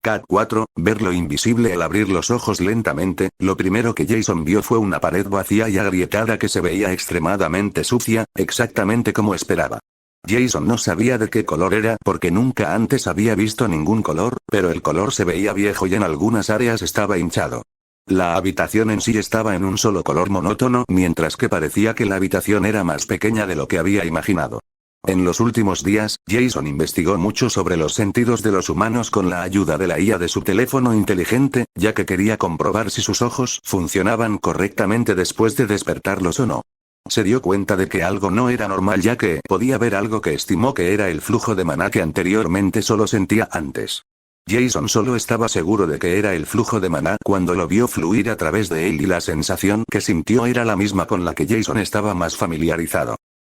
Cat 4, ver lo invisible. Al abrir los ojos lentamente, lo primero que Jason vio fue una pared vacía y agrietada que se veía extremadamente sucia, exactamente como esperaba. Jason no sabía de qué color era porque nunca antes había visto ningún color, pero el color se veía viejo y en algunas áreas estaba hinchado. La habitación en sí estaba en un solo color monótono, mientras que parecía que la habitación era más pequeña de lo que había imaginado. En los últimos días, Jason investigó mucho sobre los sentidos de los humanos con la ayuda de la IA de su teléfono inteligente, ya que quería comprobar si sus ojos funcionaban correctamente después de despertarlos o no. Se dio cuenta de que algo no era normal ya que podía ver algo que estimó que era el flujo de maná que anteriormente solo sentía antes. Jason solo estaba seguro de que era el flujo de maná cuando lo vio fluir a través de él y la sensación que sintió era la misma con la que Jason estaba más familiarizado.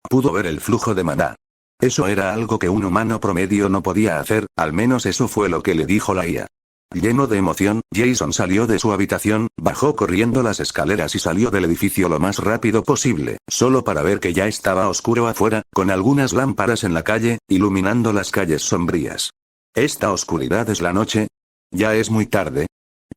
Pudo ver el flujo de maná. Eso era algo que un humano promedio no podía hacer, al menos eso fue lo que le dijo la IA. Lleno de emoción, Jason salió de su habitación, bajó corriendo las escaleras y salió del edificio lo más rápido posible, solo para ver que ya estaba oscuro afuera, con algunas lámparas en la calle, iluminando las calles sombrías. ¿Esta oscuridad es la noche? Ya es muy tarde.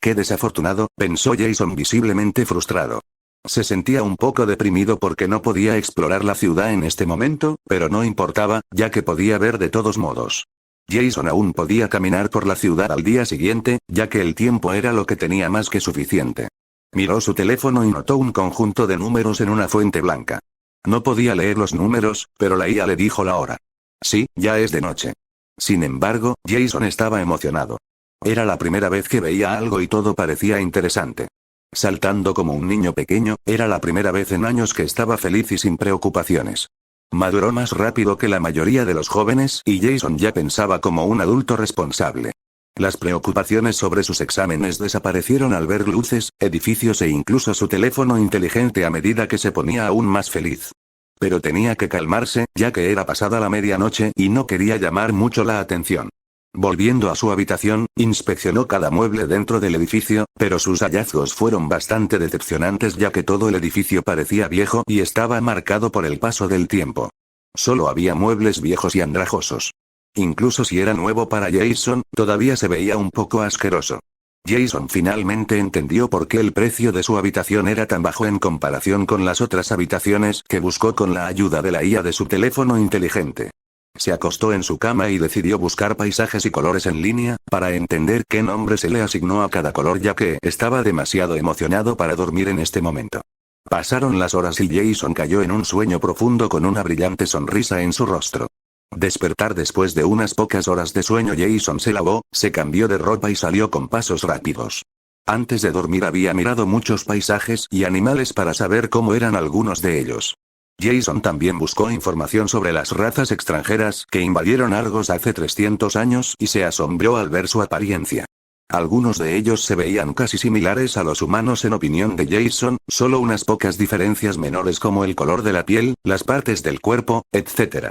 Qué desafortunado, pensó Jason visiblemente frustrado. Se sentía un poco deprimido porque no podía explorar la ciudad en este momento, pero no importaba, ya que podía ver de todos modos. Jason aún podía caminar por la ciudad al día siguiente, ya que el tiempo era lo que tenía más que suficiente. Miró su teléfono y notó un conjunto de números en una fuente blanca. No podía leer los números, pero la IA le dijo la hora. Sí, ya es de noche. Sin embargo, Jason estaba emocionado. Era la primera vez que veía algo y todo parecía interesante. Saltando como un niño pequeño, era la primera vez en años que estaba feliz y sin preocupaciones. Maduró más rápido que la mayoría de los jóvenes y Jason ya pensaba como un adulto responsable. Las preocupaciones sobre sus exámenes desaparecieron al ver luces, edificios e incluso su teléfono inteligente a medida que se ponía aún más feliz. Pero tenía que calmarse, ya que era pasada la medianoche y no quería llamar mucho la atención. Volviendo a su habitación, inspeccionó cada mueble dentro del edificio, pero sus hallazgos fueron bastante decepcionantes ya que todo el edificio parecía viejo y estaba marcado por el paso del tiempo. Solo había muebles viejos y andrajosos. Incluso si era nuevo para Jason, todavía se veía un poco asqueroso. Jason finalmente entendió por qué el precio de su habitación era tan bajo en comparación con las otras habitaciones que buscó con la ayuda de la IA de su teléfono inteligente. Se acostó en su cama y decidió buscar paisajes y colores en línea, para entender qué nombre se le asignó a cada color ya que estaba demasiado emocionado para dormir en este momento. Pasaron las horas y Jason cayó en un sueño profundo con una brillante sonrisa en su rostro. Despertar después de unas pocas horas de sueño, Jason se lavó, se cambió de ropa y salió con pasos rápidos. Antes de dormir había mirado muchos paisajes y animales para saber cómo eran algunos de ellos. Jason también buscó información sobre las razas extranjeras que invadieron Argos hace 300 años y se asombró al ver su apariencia. Algunos de ellos se veían casi similares a los humanos en opinión de Jason, solo unas pocas diferencias menores como el color de la piel, las partes del cuerpo, etc.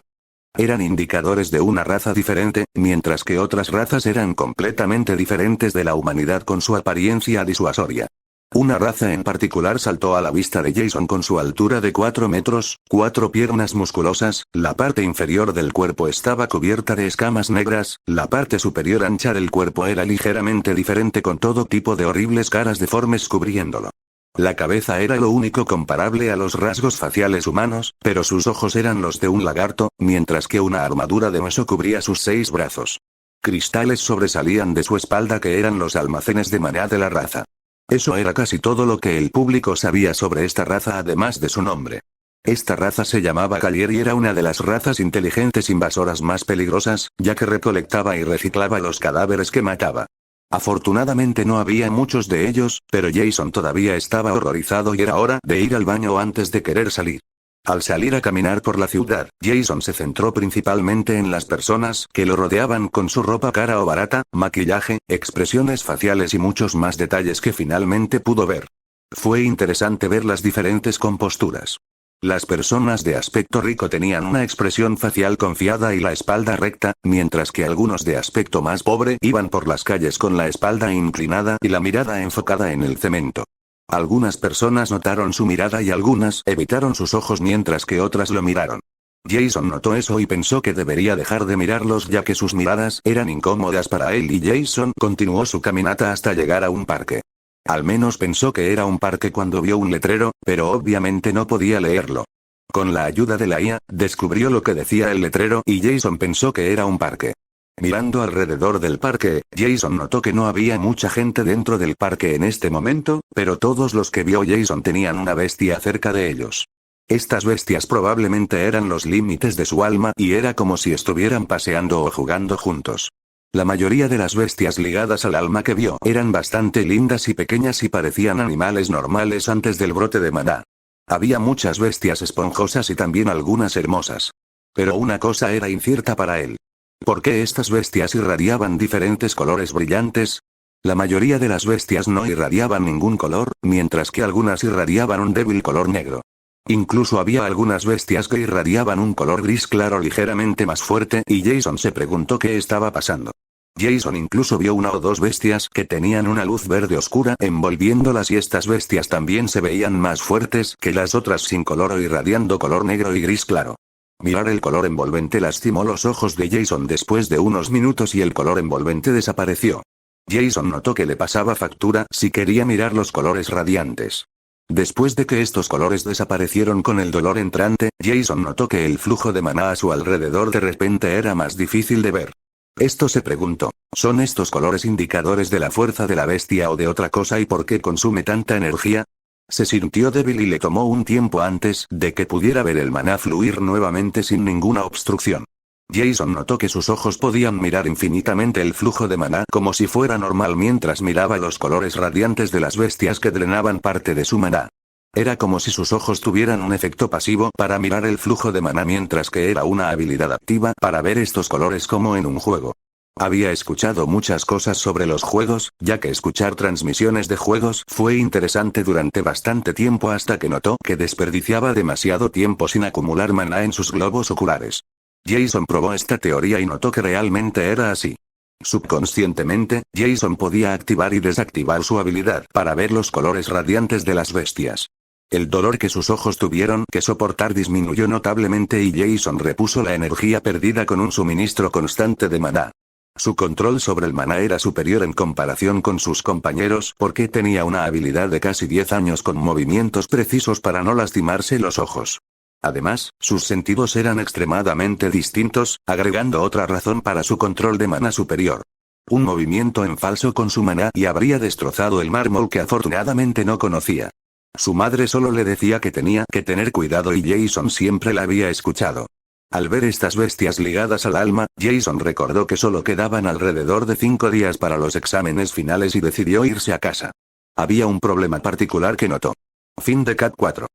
Eran indicadores de una raza diferente, mientras que otras razas eran completamente diferentes de la humanidad con su apariencia disuasoria. Una raza en particular saltó a la vista de Jason con su altura de 4 metros, 4 piernas musculosas, la parte inferior del cuerpo estaba cubierta de escamas negras, la parte superior ancha del cuerpo era ligeramente diferente con todo tipo de horribles caras deformes cubriéndolo. La cabeza era lo único comparable a los rasgos faciales humanos, pero sus ojos eran los de un lagarto, mientras que una armadura de hueso cubría sus 6 brazos. Cristales sobresalían de su espalda que eran los almacenes de maná de la raza. Eso era casi todo lo que el público sabía sobre esta raza además de su nombre. Esta raza se llamaba Gallier y era una de las razas inteligentes invasoras más peligrosas, ya que recolectaba y reciclaba los cadáveres que mataba. Afortunadamente no había muchos de ellos, pero Jason todavía estaba horrorizado y era hora de ir al baño antes de querer salir. Al salir a caminar por la ciudad, Jason se centró principalmente en las personas que lo rodeaban con su ropa cara o barata, maquillaje, expresiones faciales y muchos más detalles que finalmente pudo ver. Fue interesante ver las diferentes composturas. Las personas de aspecto rico tenían una expresión facial confiada y la espalda recta, mientras que algunos de aspecto más pobre iban por las calles con la espalda inclinada y la mirada enfocada en el cemento. Algunas personas notaron su mirada y algunas evitaron sus ojos mientras que otras lo miraron. Jason notó eso y pensó que debería dejar de mirarlos ya que sus miradas eran incómodas para él y Jason continuó su caminata hasta llegar a un parque. Al menos pensó que era un parque cuando vio un letrero, pero obviamente no podía leerlo. Con la ayuda de la IA, descubrió lo que decía el letrero y Jason pensó que era un parque. Mirando alrededor del parque, Jason notó que no había mucha gente dentro del parque en este momento, pero todos los que vio Jason tenían una bestia cerca de ellos. Estas bestias probablemente eran los límites de su alma y era como si estuvieran paseando o jugando juntos. La mayoría de las bestias ligadas al alma que vio eran bastante lindas y pequeñas y parecían animales normales antes del brote de maná. Había muchas bestias esponjosas y también algunas hermosas. Pero una cosa era incierta para él. ¿Por qué estas bestias irradiaban diferentes colores brillantes? La mayoría de las bestias no irradiaban ningún color, mientras que algunas irradiaban un débil color negro. Incluso había algunas bestias que irradiaban un color gris claro ligeramente más fuerte y Jason se preguntó qué estaba pasando. Jason incluso vio una o dos bestias que tenían una luz verde oscura envolviéndolas y estas bestias también se veían más fuertes que las otras sin color o irradiando color negro y gris claro. Mirar el color envolvente lastimó los ojos de Jason después de unos minutos y el color envolvente desapareció. Jason notó que le pasaba factura si quería mirar los colores radiantes. Después de que estos colores desaparecieron con el dolor entrante, Jason notó que el flujo de maná a su alrededor de repente era más difícil de ver. Esto se preguntó, ¿son estos colores indicadores de la fuerza de la bestia o de otra cosa y por qué consume tanta energía? Se sintió débil y le tomó un tiempo antes de que pudiera ver el maná fluir nuevamente sin ninguna obstrucción. Jason notó que sus ojos podían mirar infinitamente el flujo de maná como si fuera normal mientras miraba los colores radiantes de las bestias que drenaban parte de su maná. Era como si sus ojos tuvieran un efecto pasivo para mirar el flujo de maná mientras que era una habilidad activa para ver estos colores como en un juego. Había escuchado muchas cosas sobre los juegos, ya que escuchar transmisiones de juegos fue interesante durante bastante tiempo hasta que notó que desperdiciaba demasiado tiempo sin acumular maná en sus globos oculares. Jason probó esta teoría y notó que realmente era así. Subconscientemente, Jason podía activar y desactivar su habilidad para ver los colores radiantes de las bestias. El dolor que sus ojos tuvieron que soportar disminuyó notablemente y Jason repuso la energía perdida con un suministro constante de maná. Su control sobre el maná era superior en comparación con sus compañeros porque tenía una habilidad de casi 10 años con movimientos precisos para no lastimarse los ojos. Además, sus sentidos eran extremadamente distintos, agregando otra razón para su control de maná superior. Un movimiento en falso con su maná y habría destrozado el mármol que afortunadamente no conocía. Su madre solo le decía que tenía que tener cuidado y Jason siempre la había escuchado. Al ver estas bestias ligadas al alma, Jason recordó que solo quedaban alrededor de 5 días para los exámenes finales y decidió irse a casa. Había un problema particular que notó. Fin de Cat 4.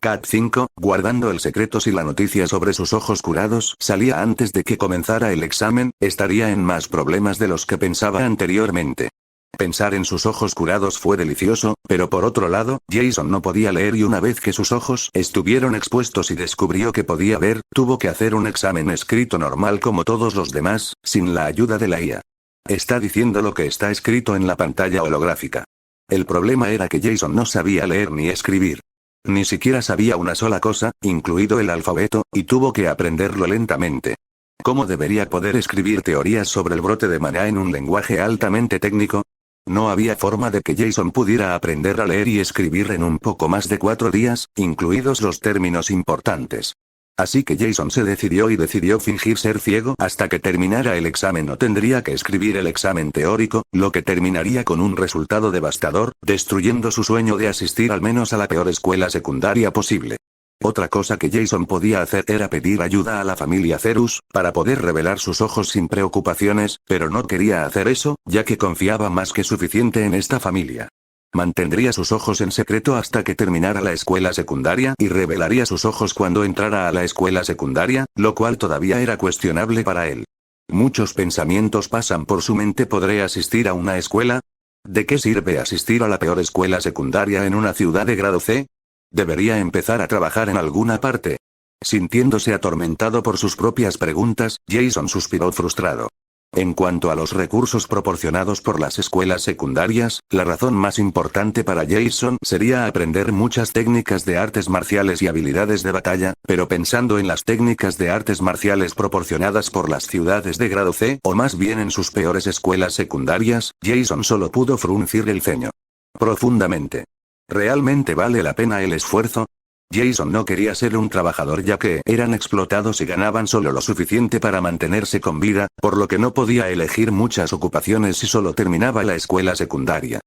Cat 5, guardando el secreto si la noticia sobre sus ojos curados salía antes de que comenzara el examen, estaría en más problemas de los que pensaba anteriormente. Pensar en sus ojos curados fue delicioso, pero por otro lado, Jason no podía leer y una vez que sus ojos estuvieron expuestos y descubrió que podía ver, tuvo que hacer un examen escrito normal como todos los demás, sin la ayuda de la IA. Está diciendo lo que está escrito en la pantalla holográfica. El problema era que Jason no sabía leer ni escribir. Ni siquiera sabía una sola cosa, incluido el alfabeto, y tuvo que aprenderlo lentamente. ¿Cómo debería poder escribir teorías sobre el brote de maná en un lenguaje altamente técnico? No había forma de que Jason pudiera aprender a leer y escribir en un poco más de 4 días, incluidos los términos importantes. Así que Jason se decidió fingir ser ciego hasta que terminara el examen o tendría que escribir el examen teórico, lo que terminaría con un resultado devastador, destruyendo su sueño de asistir al menos a la peor escuela secundaria posible. Otra cosa que Jason podía hacer era pedir ayuda a la familia Cerus, para poder revelar sus ojos sin preocupaciones, pero no quería hacer eso, ya que confiaba más que suficiente en esta familia. Mantendría sus ojos en secreto hasta que terminara la escuela secundaria y revelaría sus ojos cuando entrara a la escuela secundaria, lo cual todavía era cuestionable para él. Muchos pensamientos pasan por su mente. ¿Podré asistir a una escuela? ¿De qué sirve asistir a la peor escuela secundaria en una ciudad de grado C? ¿Debería empezar a trabajar en alguna parte? Sintiéndose atormentado por sus propias preguntas, Jason suspiró frustrado. En cuanto a los recursos proporcionados por las escuelas secundarias, la razón más importante para Jason sería aprender muchas técnicas de artes marciales y habilidades de batalla, pero pensando en las técnicas de artes marciales proporcionadas por las ciudades de grado C, o más bien en sus peores escuelas secundarias, Jason solo pudo fruncir el ceño. Profundamente. ¿Realmente vale la pena el esfuerzo? Jason no quería ser un trabajador ya que eran explotados y ganaban solo lo suficiente para mantenerse con vida, por lo que no podía elegir muchas ocupaciones si solo terminaba la escuela secundaria.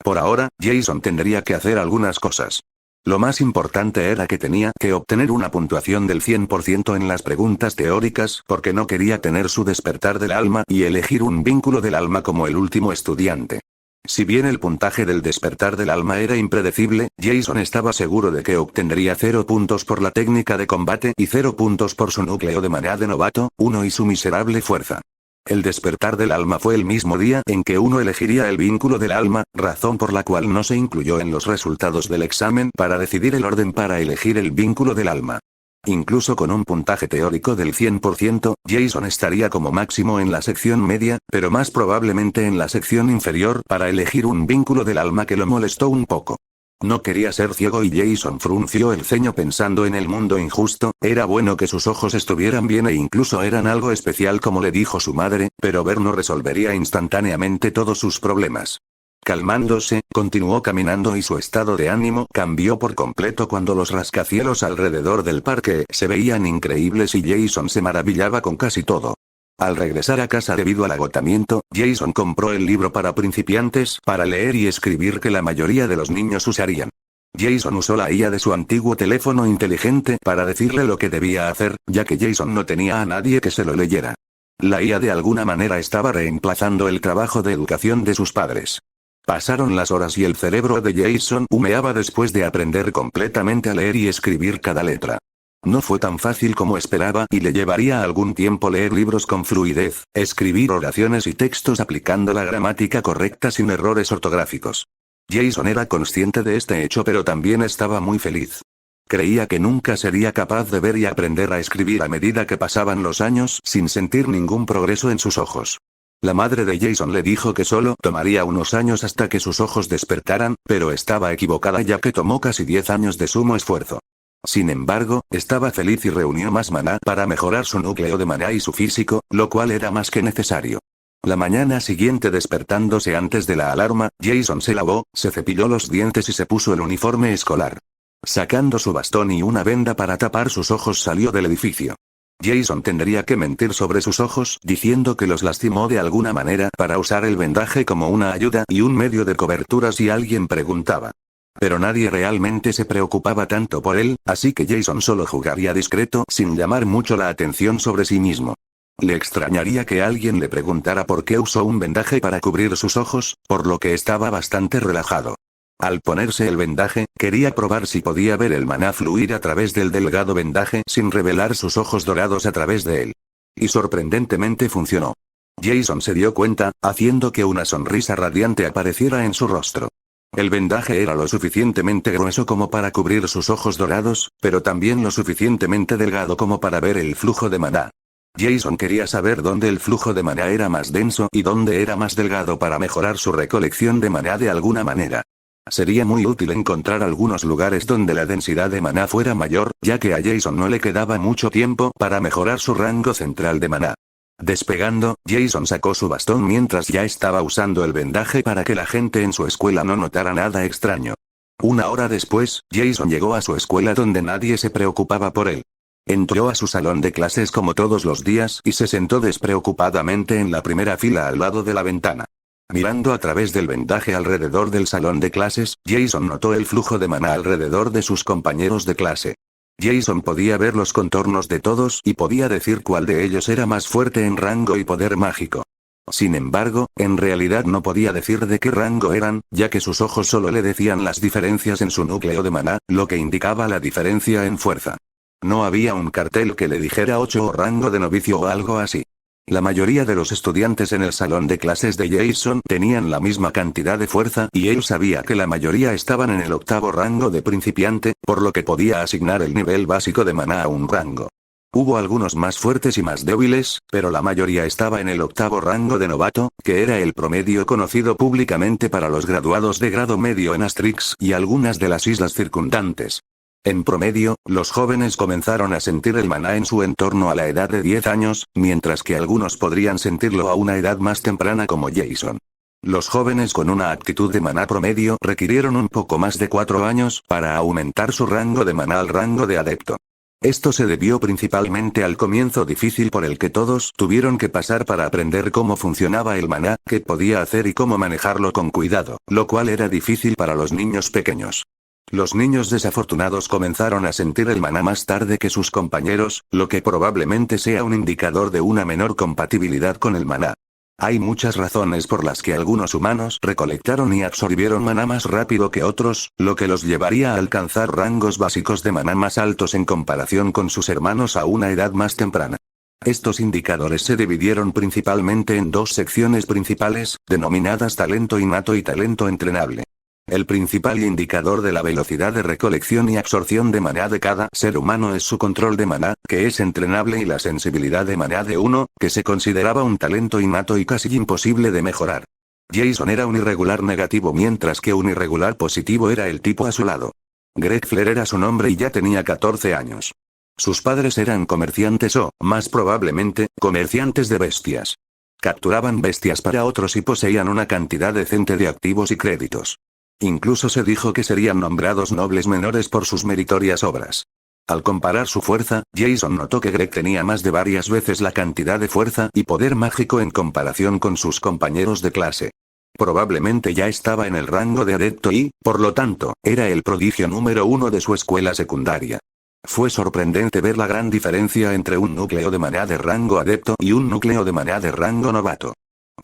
Por ahora, Jason tendría que hacer algunas cosas. Lo más importante era que tenía que obtener una puntuación del 100% en las preguntas teóricas porque no quería tener su despertar del alma y elegir un vínculo del alma como el último estudiante. Si bien el puntaje del despertar del alma era impredecible, Jason estaba seguro de que obtendría 0 puntos por la técnica de combate y 0 puntos por su núcleo de maná de novato, 1 y su miserable fuerza. El despertar del alma fue el mismo día en que uno elegiría el vínculo del alma, razón por la cual no se incluyó en los resultados del examen para decidir el orden para elegir el vínculo del alma. Incluso con un puntaje teórico del 100%, Jason estaría como máximo en la sección media, pero más probablemente en la sección inferior para elegir un vínculo del alma que lo molestó un poco. No quería ser ciego y Jason frunció el ceño pensando en el mundo injusto, era bueno que sus ojos estuvieran bien e incluso eran algo especial como le dijo su madre, pero ver no resolvería instantáneamente todos sus problemas. Calmándose, continuó caminando y su estado de ánimo cambió por completo cuando los rascacielos alrededor del parque se veían increíbles y Jason se maravillaba con casi todo. Al regresar a casa debido al agotamiento, Jason compró el libro para principiantes para leer y escribir que la mayoría de los niños usarían. Jason usó la IA de su antiguo teléfono inteligente para decirle lo que debía hacer, ya que Jason no tenía a nadie que se lo leyera. La IA de alguna manera estaba reemplazando el trabajo de educación de sus padres. Pasaron las horas y el cerebro de Jason humeaba después de aprender completamente a leer y escribir cada letra. No fue tan fácil como esperaba y le llevaría algún tiempo leer libros con fluidez, escribir oraciones y textos aplicando la gramática correcta sin errores ortográficos. Jason era consciente de este hecho pero también estaba muy feliz. Creía que nunca sería capaz de ver y aprender a escribir a medida que pasaban los años sin sentir ningún progreso en sus ojos. La madre de Jason le dijo que solo tomaría unos años hasta que sus ojos despertaran, pero estaba equivocada ya que tomó casi 10 años de sumo esfuerzo. Sin embargo, estaba feliz y reunió más maná para mejorar su núcleo de maná y su físico, lo cual era más que necesario. La mañana siguiente despertándose antes de la alarma, Jason se lavó, se cepilló los dientes y se puso el uniforme escolar. Sacando su bastón y una venda para tapar sus ojos salió del edificio. Jason tendría que mentir sobre sus ojos diciendo que los lastimó de alguna manera para usar el vendaje como una ayuda y un medio de cobertura si alguien preguntaba. Pero nadie realmente se preocupaba tanto por él, así que Jason solo jugaría discreto sin llamar mucho la atención sobre sí mismo. Le extrañaría que alguien le preguntara por qué usó un vendaje para cubrir sus ojos, por lo que estaba bastante relajado. Al ponerse el vendaje, quería probar si podía ver el maná fluir a través del delgado vendaje sin revelar sus ojos dorados a través de él. Y sorprendentemente funcionó. Jason se dio cuenta, haciendo que una sonrisa radiante apareciera en su rostro. El vendaje era lo suficientemente grueso como para cubrir sus ojos dorados, pero también lo suficientemente delgado como para ver el flujo de maná. Jason quería saber dónde el flujo de maná era más denso y dónde era más delgado para mejorar su recolección de maná de alguna manera. Sería muy útil encontrar algunos lugares donde la densidad de maná fuera mayor, ya que a Jason no le quedaba mucho tiempo para mejorar su rango central de maná. Despegando, Jason sacó su bastón mientras ya estaba usando el vendaje para que la gente en su escuela no notara nada extraño. Una hora después, Jason llegó a su escuela donde nadie se preocupaba por él. Entró a su salón de clases como todos los días y se sentó despreocupadamente en la primera fila al lado de la ventana. Mirando a través del vendaje alrededor del salón de clases, Jason notó el flujo de maná alrededor de sus compañeros de clase. Jason podía ver los contornos de todos y podía decir cuál de ellos era más fuerte en rango y poder mágico. Sin embargo, en realidad no podía decir de qué rango eran, ya que sus ojos solo le decían las diferencias en su núcleo de maná, lo que indicaba la diferencia en fuerza. No había un cartel que le dijera 8 o rango de novicio o algo así. La mayoría de los estudiantes en el salón de clases de Jason tenían la misma cantidad de fuerza y él sabía que la mayoría estaban en el 8º rango de principiante, por lo que podía asignar el nivel básico de maná a un rango. Hubo algunos más fuertes y más débiles, pero la mayoría estaba en el octavo rango de novato, que era el promedio conocido públicamente para los graduados de grado medio en Asterix y algunas de las islas circundantes. En promedio, los jóvenes comenzaron a sentir el maná en su entorno a la edad de 10 años, mientras que algunos podrían sentirlo a una edad más temprana como Jason. Los jóvenes con una actitud de maná promedio requirieron un poco más de 4 años para aumentar su rango de maná al rango de adepto. Esto se debió principalmente al comienzo difícil por el que todos tuvieron que pasar para aprender cómo funcionaba el maná, qué podía hacer y cómo manejarlo con cuidado, lo cual era difícil para los niños pequeños. Los niños desafortunados comenzaron a sentir el maná más tarde que sus compañeros, lo que probablemente sea un indicador de una menor compatibilidad con el maná. Hay muchas razones por las que algunos humanos recolectaron y absorbieron maná más rápido que otros, lo que los llevaría a alcanzar rangos básicos de maná más altos en comparación con sus hermanos a una edad más temprana. Estos indicadores se dividieron principalmente en dos secciones principales, denominadas talento innato y talento entrenable. El principal indicador de la velocidad de recolección y absorción de maná de cada ser humano es su control de maná, que es entrenable, y la sensibilidad de maná de uno, que se consideraba un talento innato y casi imposible de mejorar. Jason era un irregular negativo mientras que un irregular positivo era el tipo a su lado. Greg Flair era su nombre y ya tenía 14 años. Sus padres eran comerciantes o, más probablemente, comerciantes de bestias. Capturaban bestias para otros y poseían una cantidad decente de activos y créditos. Incluso se dijo que serían nombrados nobles menores por sus meritorias obras. Al comparar su fuerza, Jason notó que Greg tenía más de varias veces la cantidad de fuerza y poder mágico en comparación con sus compañeros de clase. Probablemente ya estaba en el rango de adepto y, por lo tanto, era el prodigio número 1 de su escuela secundaria. Fue sorprendente ver la gran diferencia entre un núcleo de maná de rango adepto y un núcleo de maná de rango novato.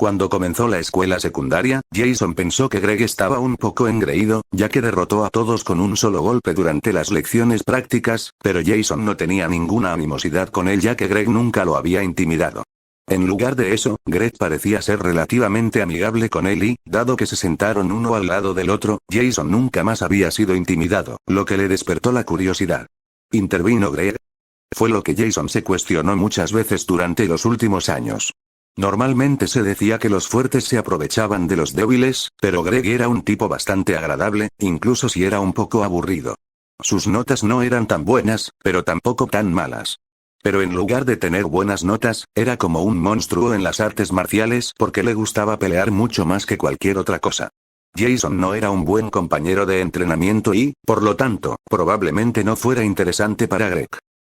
Cuando comenzó la escuela secundaria, Jason pensó que Greg estaba un poco engreído, ya que derrotó a todos con un solo golpe durante las lecciones prácticas, pero Jason no tenía ninguna animosidad con él ya que Greg nunca lo había intimidado. En lugar de eso, Greg parecía ser relativamente amigable con él y, dado que se sentaron uno al lado del otro, Jason nunca más había sido intimidado, lo que le despertó la curiosidad. ¿Intervino Greg? Fue lo que Jason se cuestionó muchas veces durante los últimos años. Normalmente se decía que los fuertes se aprovechaban de los débiles, pero Greg era un tipo bastante agradable, incluso si era un poco aburrido. Sus notas no eran tan buenas, pero tampoco tan malas. Pero en lugar de tener buenas notas, era como un monstruo en las artes marciales porque le gustaba pelear mucho más que cualquier otra cosa. Jason no era un buen compañero de entrenamiento y, por lo tanto, probablemente no fuera interesante para Greg.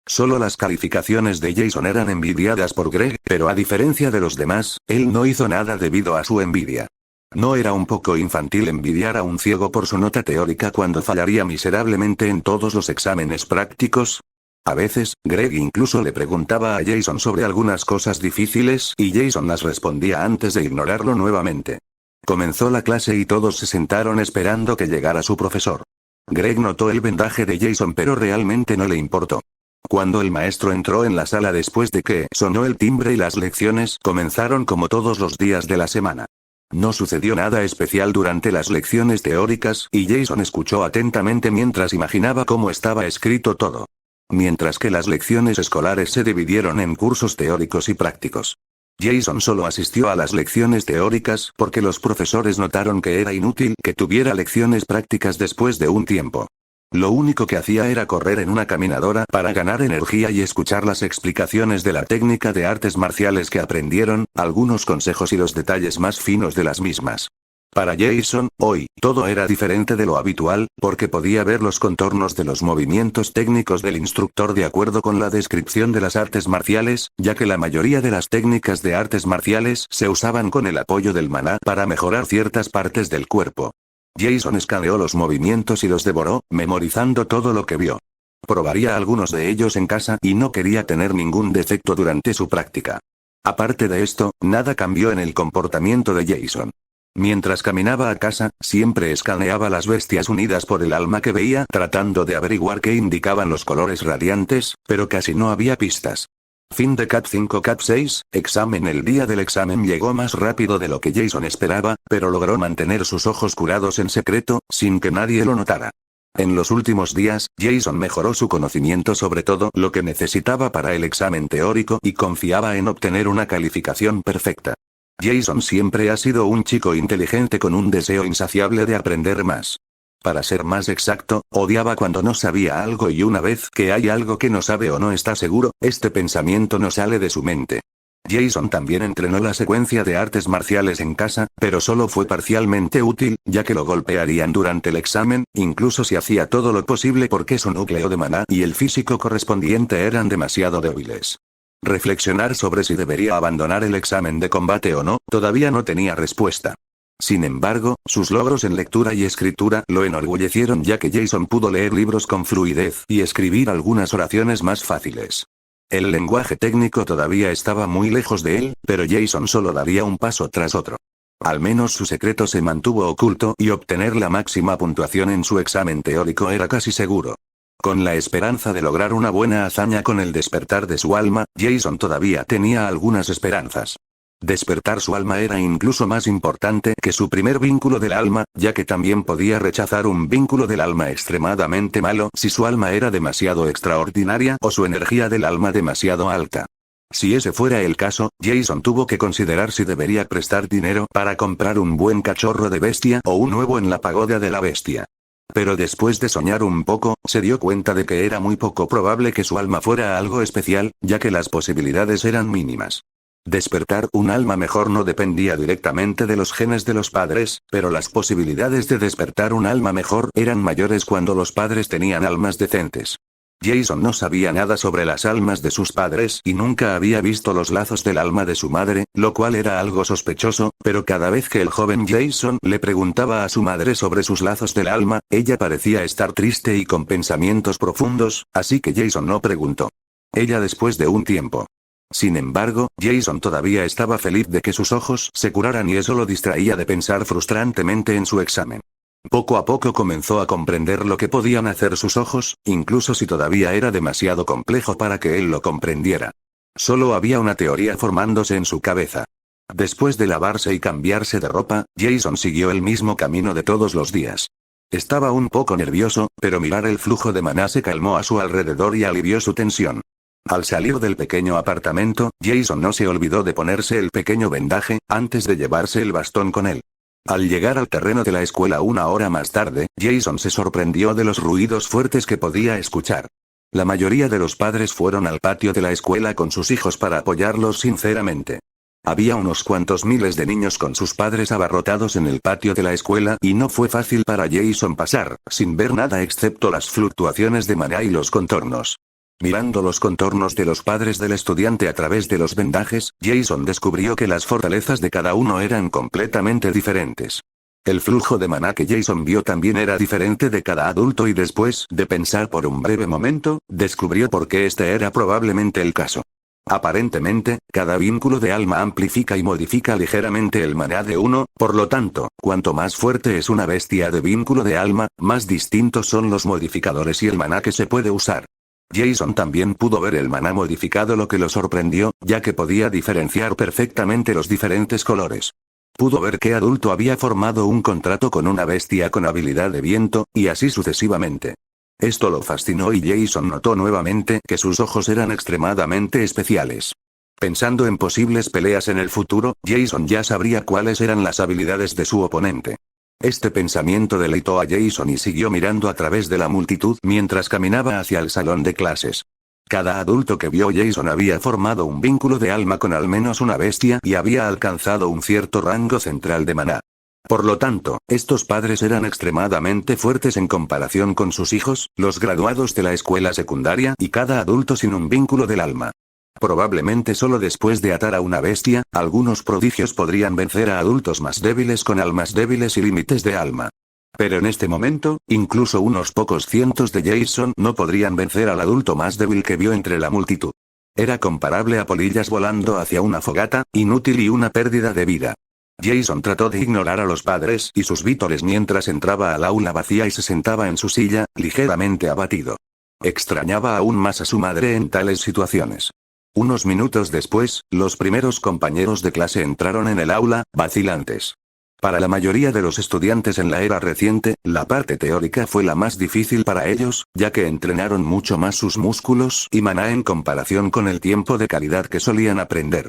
Solo las calificaciones de Jason eran envidiadas por Greg, pero a diferencia de los demás, él no hizo nada debido a su envidia. ¿No era un poco infantil envidiar a un ciego por su nota teórica cuando fallaría miserablemente en todos los exámenes prácticos? A veces, Greg incluso le preguntaba a Jason sobre algunas cosas difíciles y Jason las respondía antes de ignorarlo nuevamente. Comenzó la clase y todos se sentaron esperando que llegara su profesor. Greg notó el vendaje de Jason pero realmente no le importó. Cuando el maestro entró en la sala después de que sonó el timbre y las lecciones comenzaron como todos los días de la semana. No sucedió nada especial durante las lecciones teóricas y Jason escuchó atentamente mientras imaginaba cómo estaba escrito todo. Mientras que las lecciones escolares se dividieron en cursos teóricos y prácticos. Jason solo asistió a las lecciones teóricas porque los profesores notaron que era inútil que tuviera lecciones prácticas después de un tiempo. Lo único que hacía era correr en una caminadora para ganar energía y escuchar las explicaciones de la técnica de artes marciales que aprendieron, algunos consejos y los detalles más finos de las mismas. Para Jason, hoy, todo era diferente de lo habitual, porque podía ver los contornos de los movimientos técnicos del instructor de acuerdo con la descripción de las artes marciales, ya que la mayoría de las técnicas de artes marciales se usaban con el apoyo del maná para mejorar ciertas partes del cuerpo. Jason escaneó los movimientos y los devoró, memorizando todo lo que vio. Probaría algunos de ellos en casa y no quería tener ningún defecto durante su práctica. Aparte de esto, nada cambió en el comportamiento de Jason. Mientras caminaba a casa, siempre escaneaba las bestias unidas por el alma que veía tratando de averiguar qué indicaban los colores radiantes, pero casi no había pistas. Fin de Cat 5 Cat 6, examen. El día del examen llegó más rápido de lo que Jason esperaba, pero logró mantener sus ojos curados en secreto, sin que nadie lo notara. En los últimos días, Jason mejoró su conocimiento sobre todo lo que necesitaba para el examen teórico y confiaba en obtener una calificación perfecta. Jason siempre ha sido un chico inteligente con un deseo insaciable de aprender más. Para ser más exacto, odiaba cuando no sabía algo y una vez que hay algo que no sabe o no está seguro, este pensamiento no sale de su mente. Jason también entrenó la secuencia de artes marciales en casa, pero solo fue parcialmente útil, ya que lo golpearían durante el examen, incluso si hacía todo lo posible porque su núcleo de maná y el físico correspondiente eran demasiado débiles. Reflexionar sobre si debería abandonar el examen de combate o no, todavía no tenía respuesta. Sin embargo, sus logros en lectura y escritura lo enorgullecieron ya que Jason pudo leer libros con fluidez y escribir algunas oraciones más fáciles. El lenguaje técnico todavía estaba muy lejos de él, pero Jason solo daría un paso tras otro. Al menos su secreto se mantuvo oculto y obtener la máxima puntuación en su examen teórico era casi seguro. Con la esperanza de lograr una buena hazaña con el despertar de su alma, Jason todavía tenía algunas esperanzas. Despertar su alma era incluso más importante que su primer vínculo del alma, ya que también podía rechazar un vínculo del alma extremadamente malo si su alma era demasiado extraordinaria o su energía del alma demasiado alta. Si ese fuera el caso, Jason tuvo que considerar si debería prestar dinero para comprar un buen cachorro de bestia o un huevo en la pagoda de la bestia. Pero después de soñar un poco, se dio cuenta de que era muy poco probable que su alma fuera algo especial, ya que las posibilidades eran mínimas. Despertar un alma mejor no dependía directamente de los genes de los padres, pero las posibilidades de despertar un alma mejor eran mayores cuando los padres tenían almas decentes. Jason no sabía nada sobre las almas de sus padres y nunca había visto los lazos del alma de su madre, lo cual era algo sospechoso, pero cada vez que el joven Jason le preguntaba a su madre sobre sus lazos del alma, ella parecía estar triste y con pensamientos profundos, así que Jason no preguntó. Ella después de un tiempo. Sin embargo, Jason todavía estaba feliz de que sus ojos se curaran y eso lo distraía de pensar frustrantemente en su examen. Poco a poco comenzó a comprender lo que podían hacer sus ojos, incluso si todavía era demasiado complejo para que él lo comprendiera. Solo había una teoría formándose en su cabeza. Después de lavarse y cambiarse de ropa, Jason siguió el mismo camino de todos los días. Estaba un poco nervioso, pero mirar el flujo de maná se calmó a su alrededor y alivió su tensión. Al salir del pequeño apartamento, Jason no se olvidó de ponerse el pequeño vendaje, antes de llevarse el bastón con él. Al llegar al terreno de la escuela una hora más tarde, Jason se sorprendió de los ruidos fuertes que podía escuchar. La mayoría de los padres fueron al patio de la escuela con sus hijos para apoyarlos sinceramente. Había unos cuantos miles de niños con sus padres abarrotados en el patio de la escuela y no fue fácil para Jason pasar, sin ver nada excepto las fluctuaciones de maná y los contornos. Mirando los contornos de los padres del estudiante a través de los vendajes, Jason descubrió que las fortalezas de cada uno eran completamente diferentes. El flujo de maná que Jason vio también era diferente de cada adulto y después de pensar por un breve momento, descubrió por qué este era probablemente el caso. Aparentemente, cada vínculo de alma amplifica y modifica ligeramente el maná de uno, por lo tanto, cuanto más fuerte es una bestia de vínculo de alma, más distintos son los modificadores y el maná que se puede usar. Jason también pudo ver el maná modificado, lo que lo sorprendió, ya que podía diferenciar perfectamente los diferentes colores. Pudo ver qué adulto había formado un contrato con una bestia con habilidad de viento, y así sucesivamente. Esto lo fascinó y Jason notó nuevamente que sus ojos eran extremadamente especiales. Pensando en posibles peleas en el futuro, Jason ya sabría cuáles eran las habilidades de su oponente. Este pensamiento deleitó a Jason y siguió mirando a través de la multitud mientras caminaba hacia el salón de clases. Cada adulto que vio Jason había formado un vínculo de alma con al menos una bestia y había alcanzado un cierto rango central de maná. Por lo tanto, estos padres eran extremadamente fuertes en comparación con sus hijos, los graduados de la escuela secundaria y cada adulto sin un vínculo del alma. Probablemente solo después de atar a una bestia, algunos prodigios podrían vencer a adultos más débiles con almas débiles y límites de alma. Pero en este momento, incluso unos pocos cientos de Jason no podrían vencer al adulto más débil que vio entre la multitud. Era comparable a polillas volando hacia una fogata, inútil y una pérdida de vida. Jason trató de ignorar a los padres y sus vítores mientras entraba al aula vacía y se sentaba en su silla, ligeramente abatido. Extrañaba aún más a su madre en tales situaciones. Unos minutos después, los primeros compañeros de clase entraron en el aula, vacilantes. Para la mayoría de los estudiantes en la era reciente, la parte teórica fue la más difícil para ellos, ya que entrenaron mucho más sus músculos y maná en comparación con el tiempo de calidad que solían aprender.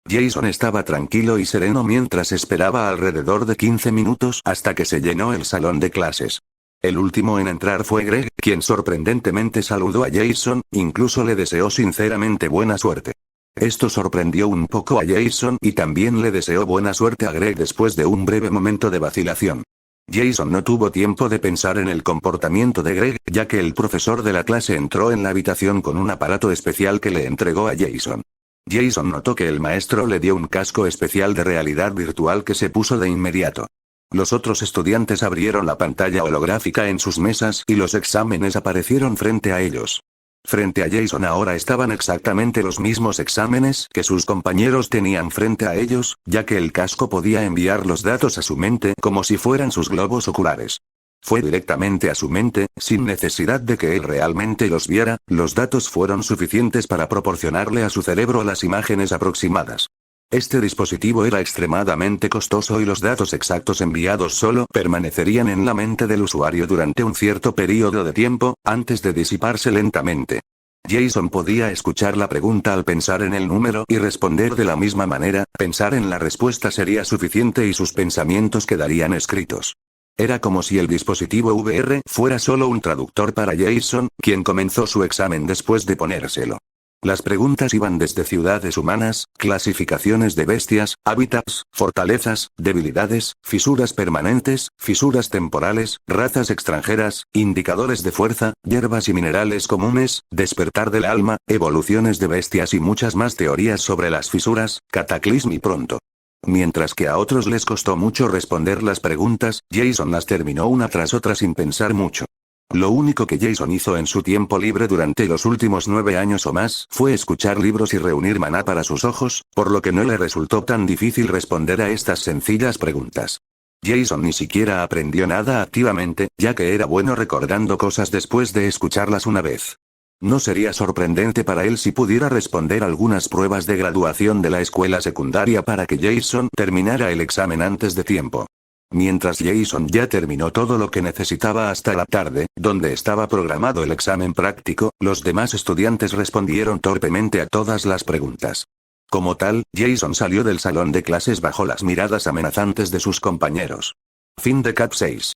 Jason estaba tranquilo y sereno mientras esperaba alrededor de 15 minutos hasta que se llenó el salón de clases. El último en entrar fue Greg, quien sorprendentemente saludó a Jason, incluso le deseó sinceramente buena suerte. Esto sorprendió un poco a Jason y también le deseó buena suerte a Greg después de un breve momento de vacilación. Jason no tuvo tiempo de pensar en el comportamiento de Greg, ya que el profesor de la clase entró en la habitación con un aparato especial que le entregó a Jason. Jason notó que el maestro le dio un casco especial de realidad virtual que se puso de inmediato. Los otros estudiantes abrieron la pantalla holográfica en sus mesas y los exámenes aparecieron frente a ellos. Frente a Jason ahora estaban exactamente los mismos exámenes que sus compañeros tenían frente a ellos, ya que el casco podía enviar los datos a su mente como si fueran sus globos oculares. Fue directamente a su mente, sin necesidad de que él realmente los viera, los datos fueron suficientes para proporcionarle a su cerebro las imágenes aproximadas. Este dispositivo era extremadamente costoso y los datos exactos enviados solo permanecerían en la mente del usuario durante un cierto periodo de tiempo, antes de disiparse lentamente. Jason podía escuchar la pregunta al pensar en el número y responder de la misma manera, pensar en la respuesta sería suficiente y sus pensamientos quedarían escritos. Era como si el dispositivo VR fuera solo un traductor para Jason, quien comenzó su examen después de ponérselo. Las preguntas iban desde ciudades humanas, clasificaciones de bestias, hábitats, fortalezas, debilidades, fisuras permanentes, fisuras temporales, razas extranjeras, indicadores de fuerza, hierbas y minerales comunes, despertar del alma, evoluciones de bestias y muchas más teorías sobre las fisuras, cataclismo y pronto. Mientras que a otros les costó mucho responder las preguntas, Jason las terminó una tras otra sin pensar mucho. Lo único que Jason hizo en su tiempo libre durante los últimos 9 años o más fue escuchar libros y reunir maná para sus ojos, por lo que no le resultó tan difícil responder a estas sencillas preguntas. Jason ni siquiera aprendió nada activamente, ya que era bueno recordando cosas después de escucharlas una vez. No sería sorprendente para él si pudiera responder algunas pruebas de graduación de la escuela secundaria para que Jason terminara el examen antes de tiempo. Mientras Jason ya terminó todo lo que necesitaba hasta la tarde, donde estaba programado el examen práctico, los demás estudiantes respondieron torpemente a todas las preguntas. Como tal, Jason salió del salón de clases bajo las miradas amenazantes de sus compañeros. Fin de Cap 6.